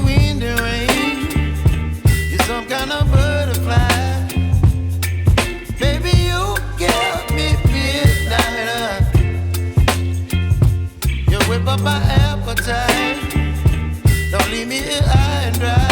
wind and rain. You're some kind of butterfly. Baby, you give me midnight. You whip up my appetite. Don't leave me here high and dry.